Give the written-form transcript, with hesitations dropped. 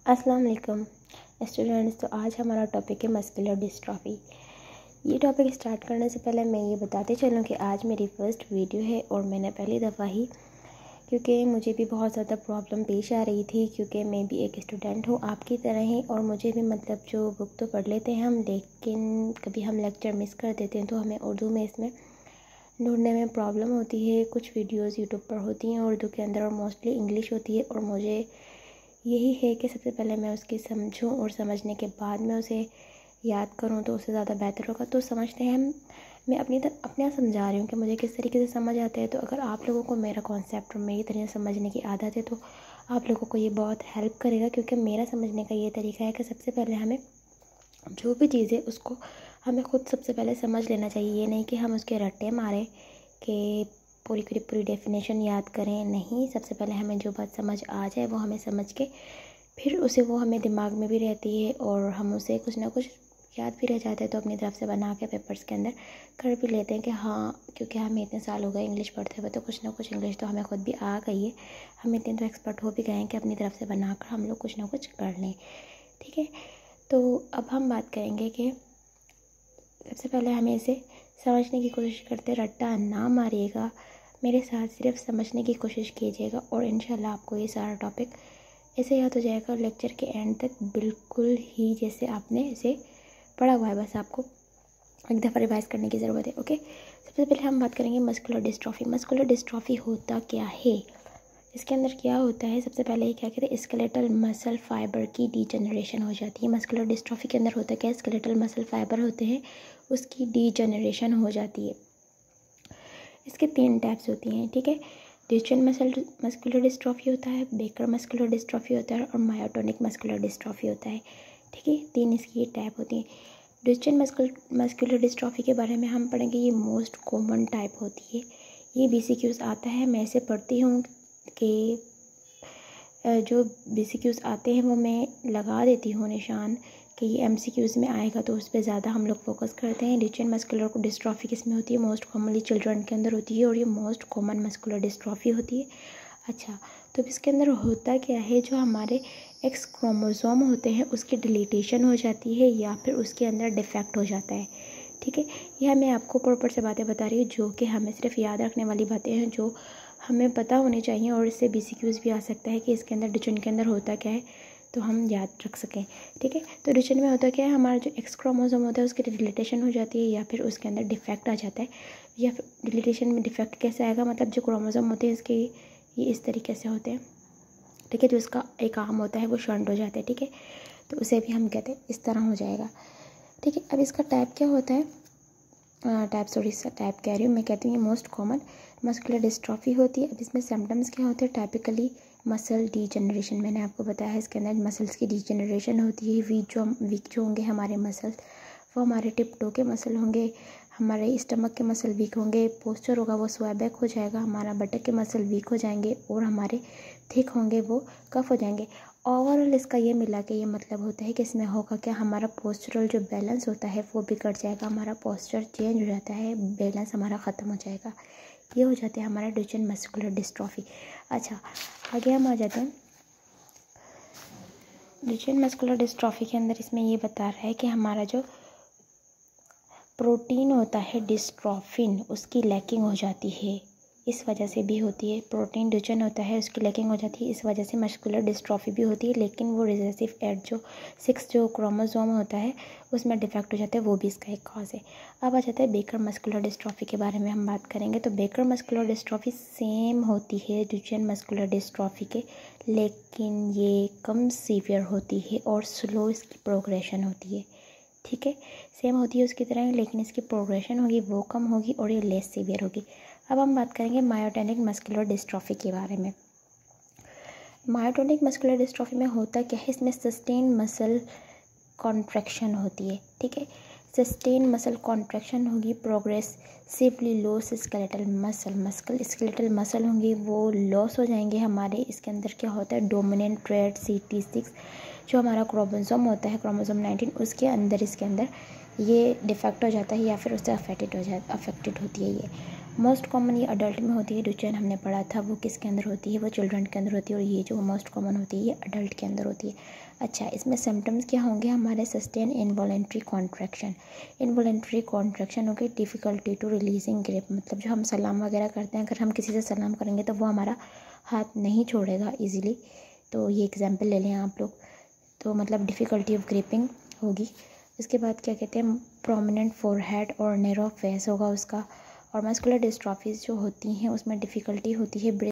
अस्सलाम वालेकुम स्टूडेंट्स। तो आज हमारा टॉपिक है मस्कुलर डिस्ट्रॉफी। ये टॉपिक स्टार्ट करने से पहले मैं ये बताते चलूँ कि आज मेरी फ़र्स्ट वीडियो है और मैंने पहली दफ़ा ही, क्योंकि मुझे भी बहुत ज़्यादा प्रॉब्लम पेश आ रही थी, क्योंकि मैं भी एक स्टूडेंट हूँ आपकी तरह ही, और मुझे भी जो बुक तो पढ़ लेते हैं हम, लेकिन कभी हम लेक्चर मिस कर देते हैं तो हमें उर्दू में इसमें ढूंढने में प्रॉब्लम होती है। कुछ वीडियोज़ यूट्यूब पर होती हैं उर्दू के अंदर और मोस्टली इंग्लिश होती है, और मुझे यही है कि सबसे पहले मैं उसकी समझूं और समझने के बाद मैं उसे याद करूं तो उससे ज़्यादा बेहतर होगा। तो समझते हैं मैं अपने आप समझा रही हूँ कि मुझे किस तरीके से समझ आता है। तो अगर आप लोगों को मेरा कॉन्सेप्ट और मेरी तरह समझने की आदत है तो आप लोगों को ये बहुत हेल्प करेगा, क्योंकि मेरा समझने का ये तरीका है कि सबसे पहले हमें जो भी चीज़ है उसको हमें खुद सबसे पहले समझ लेना चाहिए। ये नहीं कि हम उसके रट्टे मारें कि पूरी की पूरी डेफिनेशन याद करें, नहीं। सबसे पहले हमें जो बात समझ आ जाए वो हमें समझ के फिर उसे वो हमें दिमाग में भी रहती है और हम उसे कुछ ना कुछ याद भी रह जाता है तो अपनी तरफ से बना के पेपर्स के अंदर कर भी लेते हैं कि हाँ, क्योंकि हमें इतने साल हो गए इंग्लिश पढ़ते हुए तो कुछ ना कुछ इंग्लिश तो हमें खुद भी आ गई है। हम इतने तो एक्सपर्ट हो भी गए हैं कि अपनी तरफ से बनाकर हम लोग कुछ ना कुछ कर लें, ठीक है। तो अब हम बात करेंगे कि सबसे पहले हमें इसे समझने की कोशिश करते, रट्टा ना मारिएगा, मेरे साथ सिर्फ समझने की कोशिश कीजिएगा और इंशाल्लाह आपको ये सारा टॉपिक ऐसे याद हो जाएगा लेक्चर के एंड तक, बिल्कुल ही जैसे आपने इसे पढ़ा हुआ है। बस आपको एक दफ़ा रिवाइज करने की ज़रूरत है, ओके। सबसे पहले हम बात करेंगे मस्कुलर डिस्ट्रॉफी। मस्कुलर डिस्ट्रॉफी होता क्या है, इसके अंदर क्या होता है। सबसे पहले ये क्या कहते हैं, स्केलेटल मसल फाइबर की डीजनरेशन हो जाती है। मस्कुलर डिस्ट्रॉफी के अंदर होता क्या है, स्केलेटल मसल फाइबर होते हैं उसकी डीजनरेशन हो जाती है। इसके 3 टाइप्स होती हैं, ठीक है। ड्यूचेन मस्कुलर डिस्ट्रॉफी होता है, बेकर मस्कुलर डिस्ट्रॉफी होता है और मायोटोनिक मस्कुलर डिस्ट्रॉफी होता है, ठीक है। 3 इसकी ये टाइप होती हैं। ड्यूचेन मस्कुलर डिस्ट्रॉफी के बारे में हम पढ़ेंगे। ये मोस्ट कॉमन टाइप होती है। ये BCQs आता है, मैं इसे पढ़ती हूँ कि जो BCQs आते हैं वो मैं लगा देती हूँ निशान कि ये MCQs में आएगा तो उस पर ज़्यादा हम लोग फोकस करते हैं। ड्यूचेन मस्कुलर डिस्ट्रॉफी किस में होती है, मोस्ट कॉमनली चिल्ड्रन के अंदर होती है और ये मोस्ट कॉमन मस्कुलर डिस्ट्रॉफी होती है। अच्छा, तो इसके अंदर होता क्या है, जो हमारे X क्रोमोसोम होते हैं उसकी डिलीटेशन हो जाती है या फिर उसके अंदर डिफेक्ट हो जाता है, ठीक है। यह मैं आपको प्रॉपर से बातें बता रही हूँ जो कि हमें सिर्फ याद रखने वाली बातें हैं, जो हमें पता होनी चाहिए, और इससे BCQs भी आ सकता है कि इसके अंदर ड्यूचेन के अंदर होता क्या है तो हम याद रख सकें, ठीक है। तो ड्यूचेन में होता क्या है, हमारा जो X क्रोमोसोम होता है उसकी डिलीटेशन हो जाती है या फिर उसके अंदर डिफेक्ट आ जाता है। या फिर डिलीटेशन में डिफेक्ट कैसे आएगा, मतलब जो क्रोमोसोम होते हैं इसके ये इस तरीके से होते हैं, ठीक है। जो इसका एक आर्म होता है वो शंट हो जाता है, ठीक है। तो उसे भी हम कहते हैं इस तरह हो जाएगा, ठीक है। अब इसका टाइप क्या होता है, टाइप कह रही हूँ मैं, कहती हूँ ये मोस्ट कॉमन मस्कुलर डिस्ट्रॉफी होती है। अब इसमें सिम्टम्स क्या होते हैं, टाइपिकली मसल डीजनरेशन, मैंने आपको बताया है इसके अंदर मसल्स की डीजनरेशन होती है। वीक जो होंगे हमारे मसल्स वो हमारे टिप टो के मसल होंगे, हमारे स्टमक के मसल वीक होंगे, पोस्चर होगा वो स्क्वायर बैक हो जाएगा, हमारा बटक के मसल वीक हो जाएंगे और हमारे थिक होंगे वो कफ हो जाएंगे। ओवरऑल इसका ये मिला के ये मतलब होता है कि इसमें होगा क्या, हमारा पोस्चरल जो बैलेंस होता है वो बिगड़ जाएगा, हमारा पोस्चर चेंज हो जाता है, बैलेंस हमारा ख़त्म हो जाएगा। ये हो जाता है हमारा ड्यूचेन मस्कुलर डिस्ट्रॉफी। अच्छा, आगे हम आ जाते हैं। ड्यूचेन मस्कुलर डिस्ट्रॉफी के अंदर इसमें ये बता रहा है कि हमारा जो प्रोटीन होता है डिस्ट्रोफिन उसकी लैकिंग हो जाती है, इस वजह से भी होती है। प्रोटीन ड्यूचेन होता है उसकी लैकिंग हो जाती है, इस वजह से मस्कुलर डिस्ट्रॉफी भी होती है। लेकिन वो रिसेसिव एट जो 6 जो क्रोमोसोम होता है उसमें डिफेक्ट हो जाता है, वो भी इसका एक कॉज है। अब आ जाता है बेकर मस्कुलर डिस्ट्रॉफी के बारे में हम बात करेंगे। तो बेकर मस्कुलर डिस्ट्रॉफी सेम होती है ड्यूचेन मस्कुलर डिस्ट्रॉफी के, लेकिन ये कम सीवियर होती है और स्लो इसकी प्रोग्रेशन होती है, ठीक है। सेम होती है उसकी तरह, लेकिन इसकी प्रोग्रेशन होगी वो कम होगी और ये लेस सीवियर होगी। अब हम बात करेंगे मायोटोनिक मस्कुलर डिस्ट्रॉफी के बारे में। मायोटोनिक मस्कुलर डिस्ट्रॉफी में होता क्या है, इसमें सस्टेन मसल कॉन्ट्रैक्शन होती है, ठीक है। सस्टेन मसल कॉन्ट्रैक्शन होगी, प्रोग्रेसिवली लॉस स्केलेटल मसल होंगे वो लॉस हो जाएंगे हमारे। इसके अंदर क्या होता है, डोमिनेंट ट्रेड CT6 जो हमारा क्रोमोसोम होता है, क्रोमोसोम 19 उसके अंदर इसके अंदर ये डिफेक्ट हो जाता है या फिर उससे अफेक्टेड होती है ये। मोस्ट कॉमन ये अडल्ट में होती है। डुचेन हमने पढ़ा था, वो किसके अंदर होती है, वो चिल्ड्रन के अंदर होती है, और ये जो मोस्ट कॉमन होती है ये अडल्ट के अंदर होती है। अच्छा, इसमें सिम्टम्स क्या होंगे हमारे? Sustain involuntary contraction. Involuntary contraction होगी डिफ़िकल्टी टू रिलीजिंग ग्रिप, मतलब जो हम सलाम वगैरह करते हैं, अगर हम किसी से सलाम करेंगे तो वो हमारा हाथ नहीं छोड़ेगा ईज़िली। तो ये एग्जाम्पल ले लें आप लोग, तो मतलब डिफ़िकल्टी ऑफ ग्रिपिंग होगी। इसके बाद क्या कहते हैं, प्रोमिनेंट फोरहेड और नैरो फेस होगा उसका। और मस्कुलर डिस्ट्रॉफीज़ जो होती हैं उसमें डिफ़िकल्टी होती है